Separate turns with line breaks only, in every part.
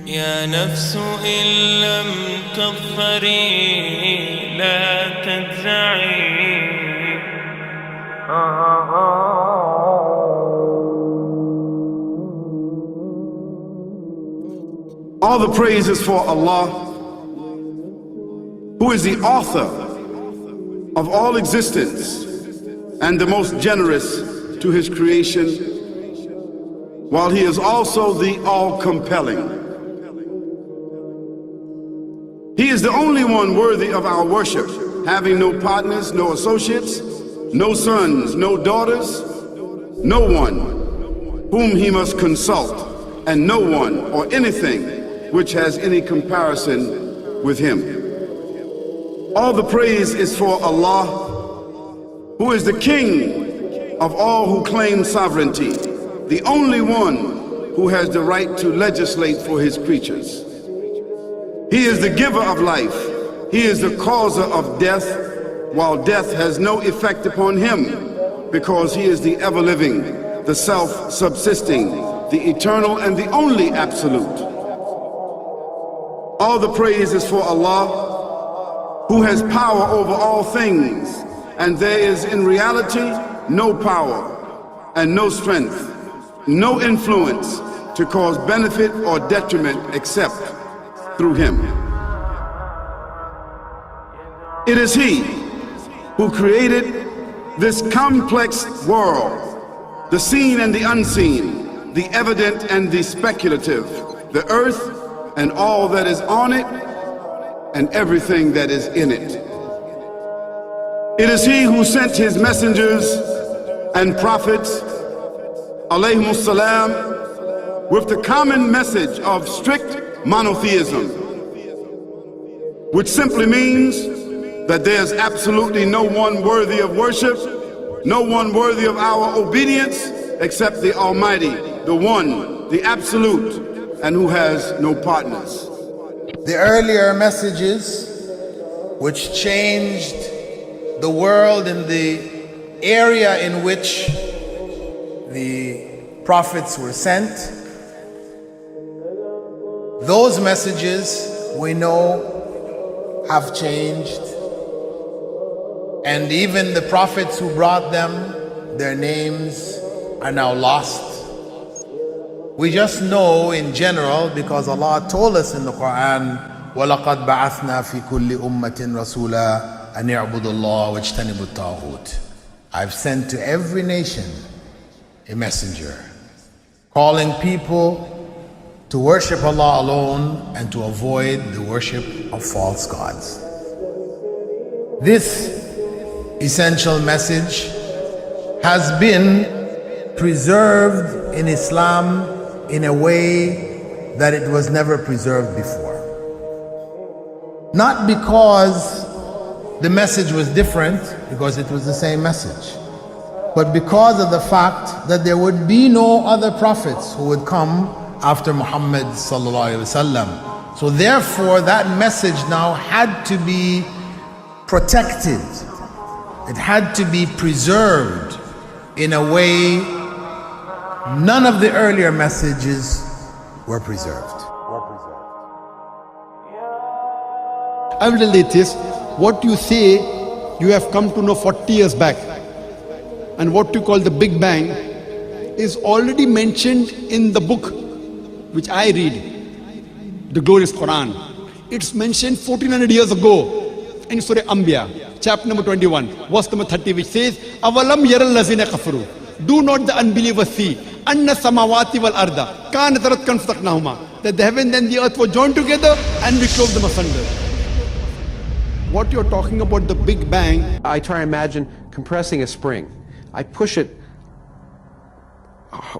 يا نفس إن لم تظفري لا تجزعي.
All the praise is for Allah, who is the author of all existence and the most generous to his creation, while he is also the all-compelling. He is the only one worthy of our worship, having no partners, no associates, no sons, no daughters, no one whom he must consult, and no one or anything which has any comparison with him. All the praise is for Allah, who is the King of all who claim sovereignty, the only one who has the right to legislate for his creatures. He is the giver of life. He is the causer of death, while death has no effect upon him, because he is the ever-living, the self-subsisting, the eternal and the only absolute. All the praise is for Allah, who has power over all things, and there is in reality no power and no strength, no influence to cause benefit or detriment except through him. It is he who created this complex world, the seen and the unseen, the evident and the speculative, the earth and all that is on it and everything that is in it. It is he who sent his messengers and prophets, alayhimus salam, with the common message of strict monotheism, which simply means that there's absolutely no one worthy of worship, no one worthy of our obedience except the Almighty, the One, the Absolute, and who has no partners.
The earlier messages which changed the world in the area in which the prophets were sent, those messages we know have changed, and even the prophets who brought them, their names are now lost. We just know in general because Allah told us in the Quran, وَلَقَدْ بَعَثْنَا فِي كُلِّ أُمَّةٍ رَسُولًا أَنْ يَعْبُدُوا اللَّهَ وَاجْتَنِبُوا الطَّاغُوتَ. I've sent to every nation a messenger, calling people to worship Allah alone and to avoid the worship of false gods. This essential message has been preserved in Islam in a way that it was never preserved before. Not because the message was different, because it was the same message, but because of the fact that there would be no other prophets who would come after Muhammad sallallahu alaihi wasallam. So therefore that message now had to be protected. It had to be preserved in a way none of the earlier messages were preserved.
I will tell you this, what you say you have come to know 40 years back, and what you call the Big Bang is already mentioned in the book which I read, the glorious Quran. It's mentioned 1400 years ago in Surah Anbiya, chapter number 21, verse number 30, which says, Avalam yaral lazina kafaru. Do not the unbelievers see anna samawati wal arda kanat ratkan fataqnahuma, that the heaven and the earth were joined together and we clove them asunder. What you're talking about, the Big Bang,
I try to imagine compressing a spring. I push it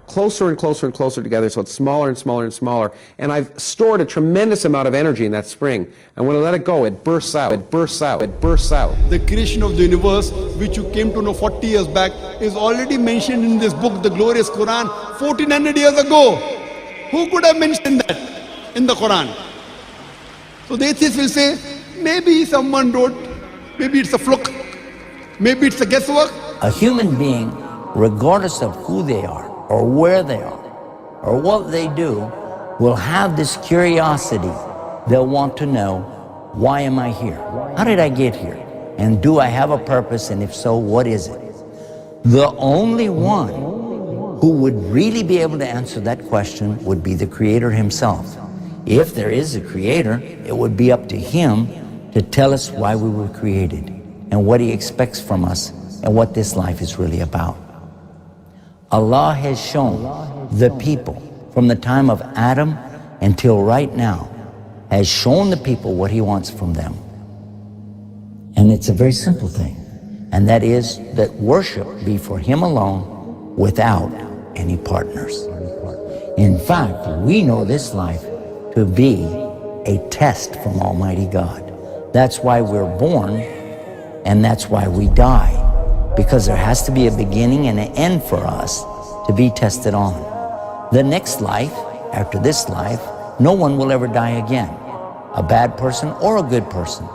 closer and closer and closer together so it's smaller and smaller and smaller, and I've stored a tremendous amount of energy in that spring, and when I let it go, it bursts out, it bursts out, it bursts out.
the creation of the universe, which you came to know 40 years back, is already mentioned in this book, the glorious Quran, 1400 years ago. Who could have mentioned that in the Quran? So the atheists will say, maybe someone wrote, maybe it's a fluke, maybe it's a guesswork.
A human being, regardless of who they are, or where they are, or what they do, will have this curiosity. They'll want to know, why am I here? How did I get here? And do I have a purpose? And if so, what is it? The only one who would really be able to answer that question would be the Creator himself. If there is a Creator, it would be up to him to tell us why we were created and what he expects from us and what this life is really about. Allah has shown the people from the time of Adam until right now, has shown the people what he wants from them. And it's a very simple thing, and that is that worship be for him alone without any partners. In fact, we know this life to be a test from Almighty God. That's why we're born, and that's why we die, because there has to be a beginning and an end for us to be tested on. The next life, after this life, no one will ever die again. A bad person or a good person.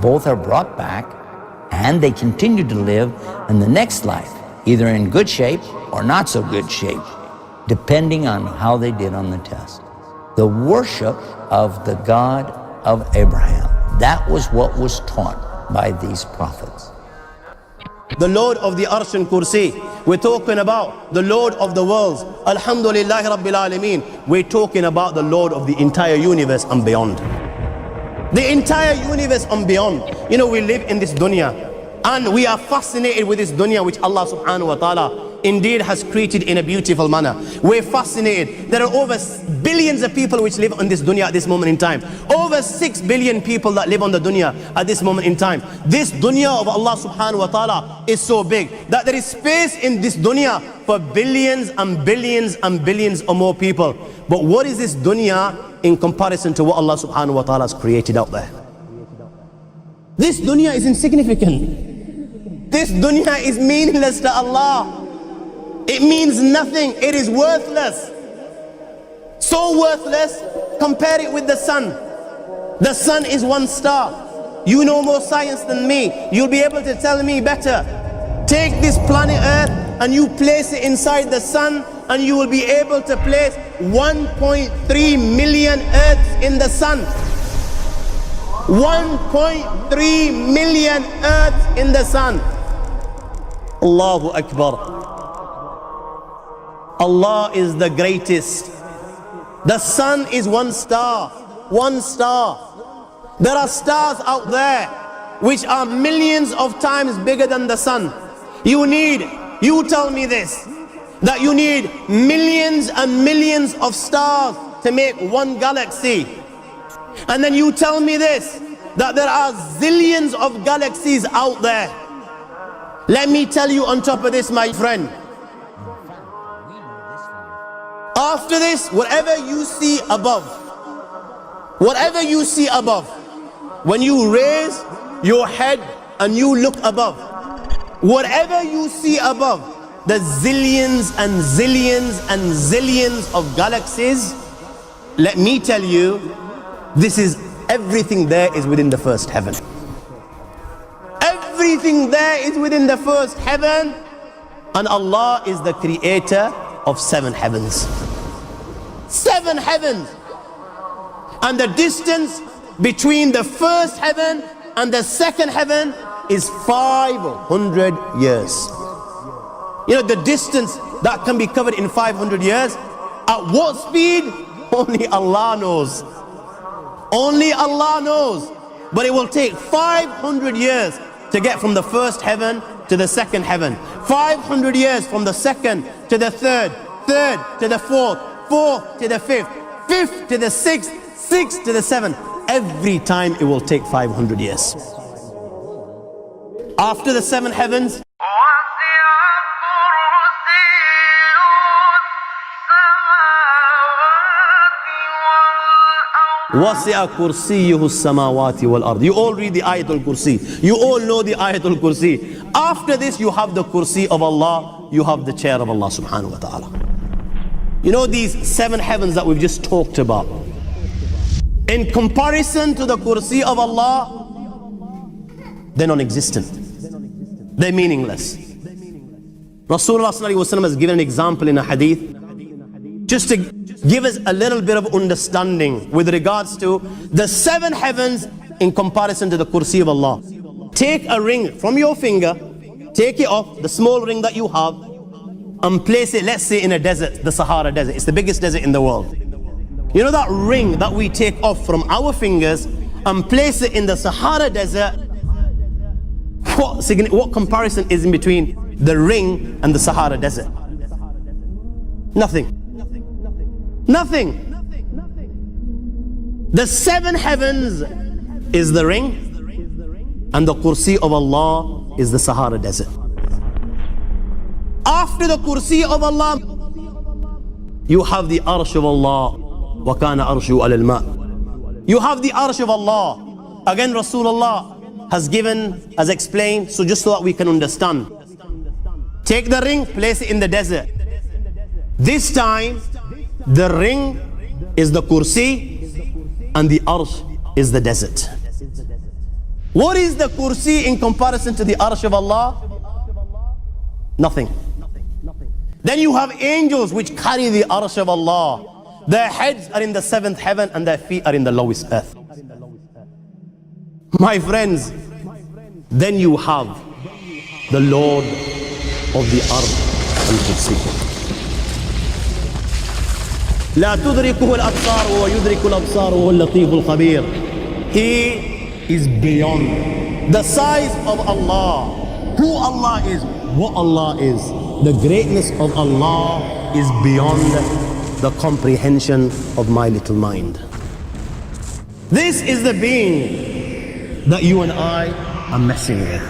Both are brought back and they continue to live in the next life, either in good shape or not so good shape, depending on how they did on the test. The worship of the God of Abraham, that was what was taught by these prophets.
The Lord of the Arsh and Kursi. We're talking about the Lord of the worlds. Alhamdulillah Rabbil Alameen. We're talking about the Lord of the entire universe and beyond. The entire universe and beyond. You know, we live in this dunya and we are fascinated with this dunya which Allah subhanahu wa ta'ala indeed has created in a beautiful manner. We're fascinated. There are over billions of people which live on this dunya at this moment in time. Over 6 billion people that live on the dunya at this moment in time. This dunya of Allah subhanahu wa ta'ala is so big that there is space in this dunya for billions and billions and billions or more people. But what is this dunya in comparison to what Allah subhanahu wa ta'ala has created out there? This dunya is insignificant. This dunya is meaningless to Allah. It means nothing. It is worthless. So worthless, compare it with the sun. The sun is one star. You know more science than me. You'll be able to tell me better. Take this planet Earth and you place it inside the sun, and you will be able to place 1.3 million Earths in the sun. 1.3 million Earths in the sun. Allahu Akbar. Allah is the greatest. The sun is one star. One star. There are stars out there which are millions of times bigger than the sun. You tell me this, that you need millions and millions of stars to make one galaxy. And then you tell me this, that there are zillions of galaxies out there. Let me tell you on top of this, my friend, after this, whatever you see above, when you raise your head and you look above, whatever you see above, the zillions and zillions and zillions of galaxies, let me tell you, everything there is within the first heaven. Everything there is within the first heaven, and Allah is the creator of 7 heavens. 7 heavens. And the distance between the first heaven and the second heaven is 500 years. You know, the distance that can be covered in 500 years, at what speed? Only Allah knows. Only Allah knows. But it will take 500 years to get from the first heaven to the second heaven. 500 years from the second to the third, third to the fourth, fourth to the fifth, fifth to the sixth, sixth to the seventh. Every time it will take 500 years. After the 7 heavens, وَسِعَ كُرْسِيُّهُ السَّمَاوَاتِ وَالْأَرْضِ. You all read the Ayatul Kursi. You all know the Ayatul Kursi. After this, you have the Kursi of Allah. You have the chair of Allah subhanahu wa ta'ala. You know these 7 heavens that we've just talked about, in comparison to the Kursi of Allah, they're non-existent. They're meaningless. Rasulullah ﷺ has given an example in a hadith. just to give us a little bit of understanding with regards to the 7 heavens in comparison to the kursi of Allah. Take a ring from your finger, take it off, the small ring that you have, and place it, let's say, in a desert, the Sahara Desert. It's the biggest desert in the world. You know that ring that we take off from our fingers and place it in the Sahara Desert? What comparison is in between the ring and the Sahara Desert? Nothing. Nothing. The 7 heavens is the ring, and the kursi of Allah is the Sahara Desert. After the kursi of Allah, you have the arsh of Allah. وَكَانَ أَرْشُهُ عَلَى الْمَاءِ. You have the arsh of Allah. Again, Rasulullah has explained, so just so that we can understand. Take the ring, place it in the desert. This time, the ring is the kursi and the arsh is the desert. What is the kursi in comparison to the arsh of Allah? Nothing. Then you have angels which carry the arsh of Allah. Their heads are in the 7th heaven and their feet are in the lowest earth. My friends, then you have the Lord of the Ard al-Kursi. لا تدركه الأبصار وهو يدرك الأبصار وهو اللطيف الخبير. He is beyond the size of Allah, who Allah is, what Allah is. The greatness of Allah is beyond the comprehension of my little mind. This is the being that you and I are messing with.